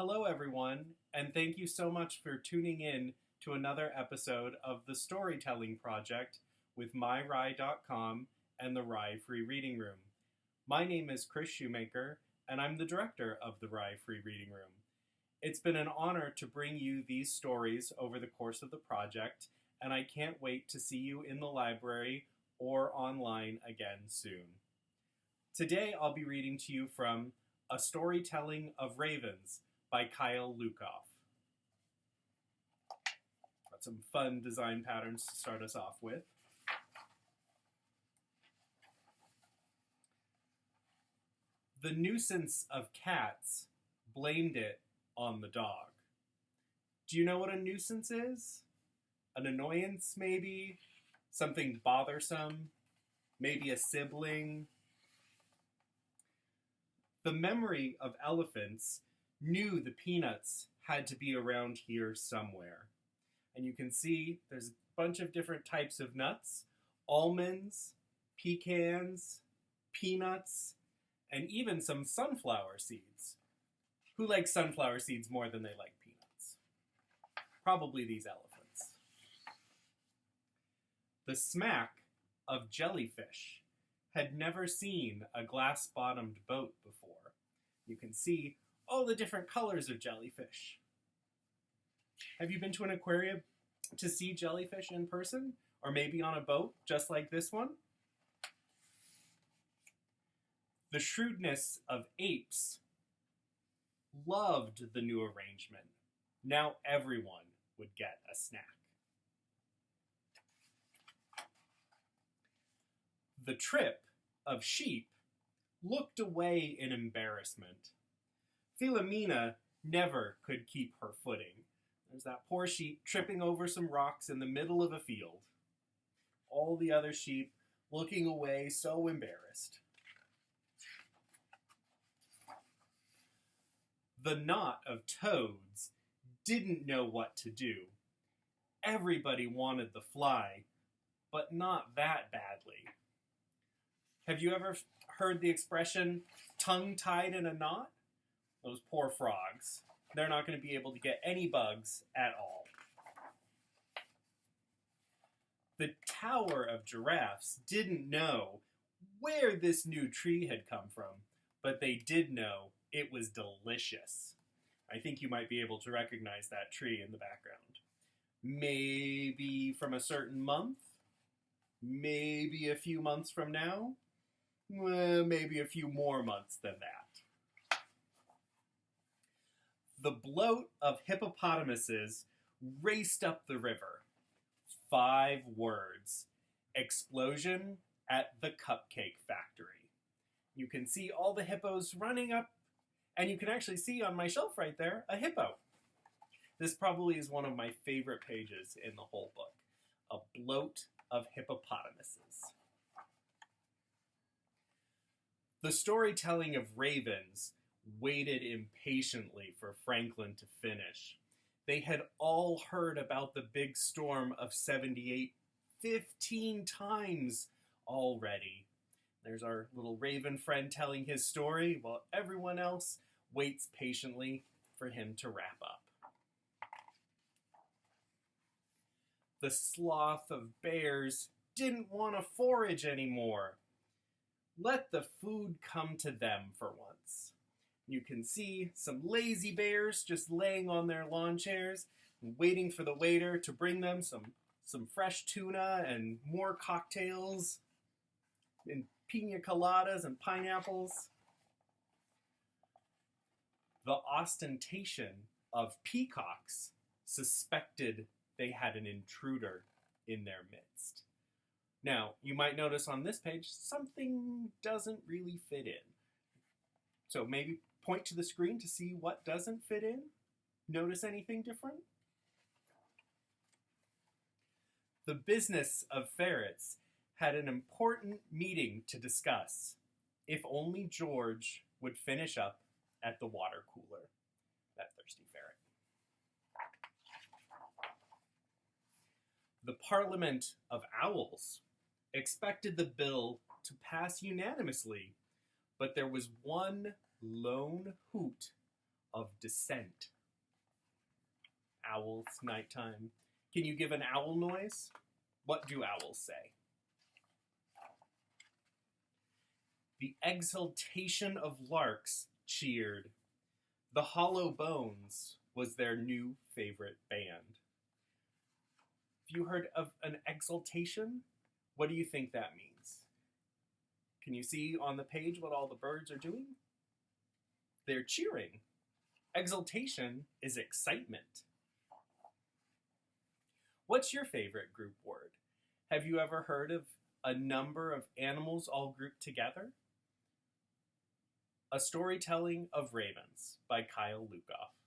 Hello, everyone, and thank you so much for tuning in to another episode of the Storytelling Project with MyRye.com and the Rye Free Reading Room. My name is Chris Shoemaker, and I'm the director of the Rye Free Reading Room. It's been an honor to bring you these stories over the course of the project, and I can't wait to see you in the library or online again soon. Today I'll be reading to you from A Storytelling of Ravens by Kyle Lukoff. Got some fun design patterns to start us off with. The nuisance of cats blamed it on the dog. Do you know what a nuisance is? An annoyance, maybe? Something bothersome? Maybe a sibling? The memory of elephants knew the peanuts had to be around here somewhere. And you can see there's a bunch of different types of nuts: almonds, pecans, peanuts, and even some sunflower seeds. Who likes sunflower seeds more than they like peanuts? Probably these elephants. The smack of jellyfish had never seen a glass-bottomed boat before. You can see all the different colors of jellyfish. Have you been to an aquarium to see jellyfish in person? Or maybe on a boat, just like this one? The shrewdness of apes loved the new arrangement. Now everyone would get a snack. The trip of sheep looked away in embarrassment. Philomena never could keep her footing. There's that poor sheep tripping over some rocks in the middle of a field. All the other sheep looking away, so embarrassed. The knot of toads didn't know what to do. Everybody wanted the fly, but not that badly. Have you ever heard the expression, tongue-tied in a knot? Those poor frogs. They're not going to be able to get any bugs at all. The tower of giraffes didn't know where this new tree had come from, but they did know it was delicious. I think you might be able to recognize that tree in the background. Maybe from a certain month? Maybe a few months from now? Well, maybe a few more months than that. The bloat of hippopotamuses raced up the river. 5 words. Explosion at the cupcake factory. You can see all the hippos running up, and you can actually see on my shelf right there a hippo. This probably is one of my favorite pages in the whole book. A bloat of hippopotamuses. The storytelling of ravens waited impatiently for Franklin to finish. They had all heard about the big storm of 78 15 times already. There's our little raven friend telling his story while everyone else waits patiently for him to wrap up. The sloth of bears didn't want to forage anymore. Let the food come to them for once. You can see some lazy bears just laying on their lawn chairs and waiting for the waiter to bring them some fresh tuna and more cocktails and pina coladas and pineapples. The ostentation of peacocks suspected they had an intruder in their midst. Now, you might notice on this page, something doesn't really fit in. So maybe point to the screen to see what doesn't fit in. Notice anything different? The business of ferrets had an important meeting to discuss. If only George would finish up at the water cooler. That thirsty ferret. The Parliament of Owls expected the bill to pass unanimously, but there was one lone hoot of descent. Owls, nighttime. Can you give an owl noise? What do owls say? The exultation of larks cheered. The Hollow Bones was their new favorite band. Have you heard of an exultation? What do you think that means? Can you see on the page what all the birds are doing? They're cheering. Exultation is excitement. What's your favorite group word? Have you ever heard of a number of animals all grouped together? A Storytelling of Ravens by Kyle Lukoff.